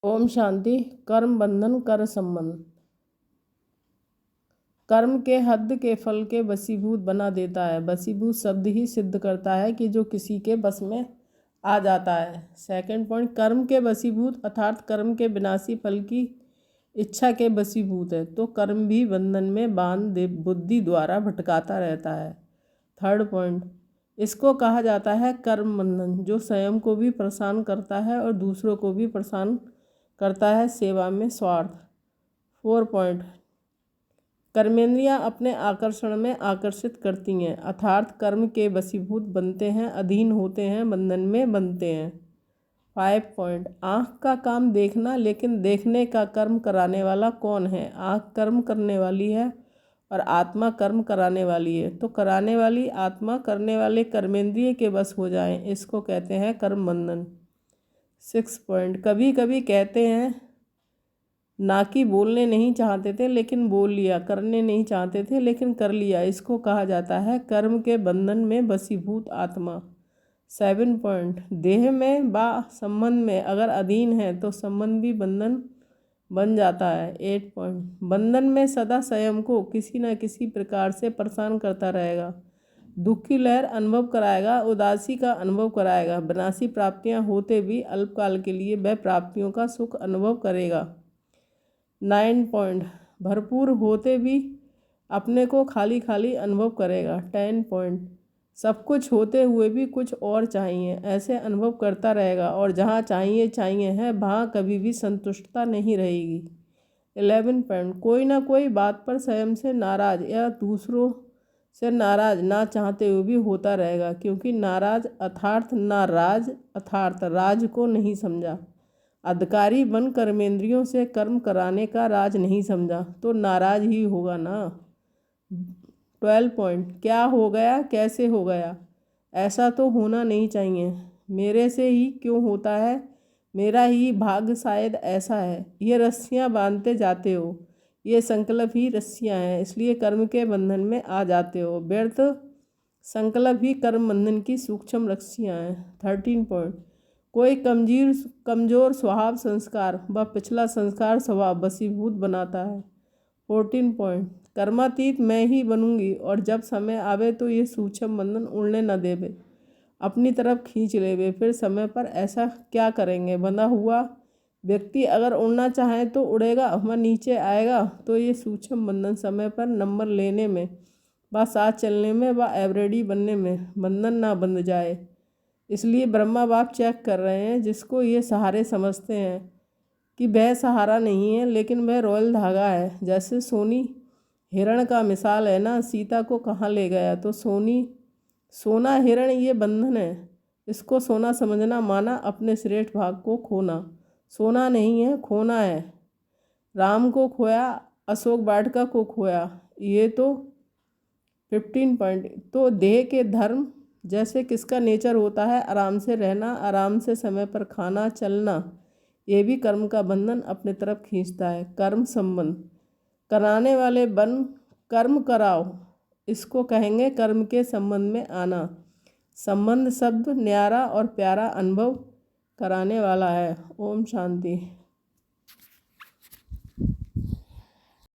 ओम शांति। कर्म बंधन कर संबंध। कर्म के हद के फल के वशीभूत बना देता है। वशीभूत शब्द ही सिद्ध करता है कि जो किसी के बस में आ जाता है। सेकंड पॉइंट, कर्म के वशीभूत अर्थात कर्म के विनाशी फल की इच्छा के वशीभूत है तो कर्म भी बंधन में बांध बुद्धि द्वारा भटकाता रहता है। थर्ड पॉइंट, इसको कहा जाता है कर्म बंधन, जो स्वयं को भी परेशान करता है और दूसरों को भी परेशान करता है सेवा में स्वार्थ। 4 पॉइंट, कर्मेंद्रियां अपने आकर्षण में आकर्षित करती हैं अर्थात कर्म के वशीभूत बनते हैं, अधीन होते हैं, बंधन में बनते हैं। 5 पॉइंट, आँख का काम देखना, लेकिन देखने का कर्म कराने वाला कौन है? आँख कर्म करने वाली है और आत्मा कर्म कराने वाली है, तो कराने वाली आत्मा करने वाले कर्मेंद्रिय के बस हो जाए, इसको कहते हैं कर्म बंधन। 6 पॉइंट, कभी कभी कहते हैं ना कि बोलने नहीं चाहते थे लेकिन बोल लिया, करने नहीं चाहते थे लेकिन कर लिया, इसको कहा जाता है कर्म के बंधन में वशीभूत आत्मा। 7 पॉइंट, देह में व संबंध में अगर अधीन है तो संबंध भी बंधन बन जाता है। 8 पॉइंट, बंधन में सदा स्वयं को किसी न किसी प्रकार से परेशान करता रहेगा, दुख की लहर अनुभव कराएगा, उदासी का अनुभव कराएगा, विनाशी प्राप्तियां होते भी अल्पकाल के लिए वह प्राप्तियों का सुख अनुभव करेगा। 9 पॉइंट, भरपूर होते भी अपने को खाली खाली अनुभव करेगा। 10 पॉइंट, सब कुछ होते हुए भी कुछ और चाहिए, ऐसे अनुभव करता रहेगा और जहाँ चाहिए चाहिए है वहाँ कभी भी संतुष्टता नहीं रहेगी। 11 पॉइंट, कोई ना कोई बात पर स्वयं से नाराज या दूसरों से नाराज ना चाहते हुए भी होता रहेगा, क्योंकि नाराज अर्थात नाराज अर्थात राज को नहीं समझा, अधिकारी बन कर्मेंद्रियों से कर्म कराने का राज नहीं समझा, तो नाराज ही होगा ना। 12 पॉइंट, क्या हो गया, कैसे हो गया, ऐसा तो होना नहीं चाहिए, मेरे से ही क्यों होता है, मेरा ही भाग्य शायद ऐसा है, ये रस्सियाँ बांधते जाते हो, ये संकल्प ही रस्सियाँ हैं, इसलिए कर्म के बंधन में आ जाते हो, व्यर्थ संकल्प ही कर्म बंधन की सूक्ष्म रस्सियाँ हैं। 13 पॉइंट, कोई कमजोर स्वभाव संस्कार व पिछला संस्कार स्वभाव वशीभूत बनाता है। 14 पॉइंट, कर्मातीत मैं ही बनूंगी और जब समय आवे तो ये सूक्ष्म बंधन उड़ने न देवे, अपनी तरफ खींच लेवे, फिर समय पर ऐसा क्या करेंगे, बंधा हुआ व्यक्ति अगर उड़ना चाहे तो उड़ेगा, वह नीचे आएगा, तो ये सूक्ष्म बंधन समय पर नंबर लेने में व साथ चलने में व एवरेडी बनने में बंधन ना बंध जाए। इसलिए ब्रह्मा बाप चेक कर रहे हैं, जिसको ये सहारे समझते हैं कि वह सहारा नहीं है लेकिन वह रॉयल धागा है। जैसे सोनी हिरण का मिसाल है ना, सीता को कहाँ ले गया, तो सोना हिरण ये बंधन है, इसको सोना समझना माना अपने श्रेष्ठ भाग को खोना, सोना नहीं है खोना है। राम को खोया, अशोक वाटिका को खोया, ये तो 15 पॉइंट, तो देह के धर्म जैसे किसका नेचर होता है, आराम से रहना, आराम से समय पर खाना चलना, ये भी कर्म का बंधन अपने तरफ खींचता है। कर्म संबंध, कराने वाले बन कर्म कराओ, इसको कहेंगे कर्म के संबंध में आना। संबंध शब्द न्यारा और प्यारा अनुभव कराने वाला है। ओम शांति।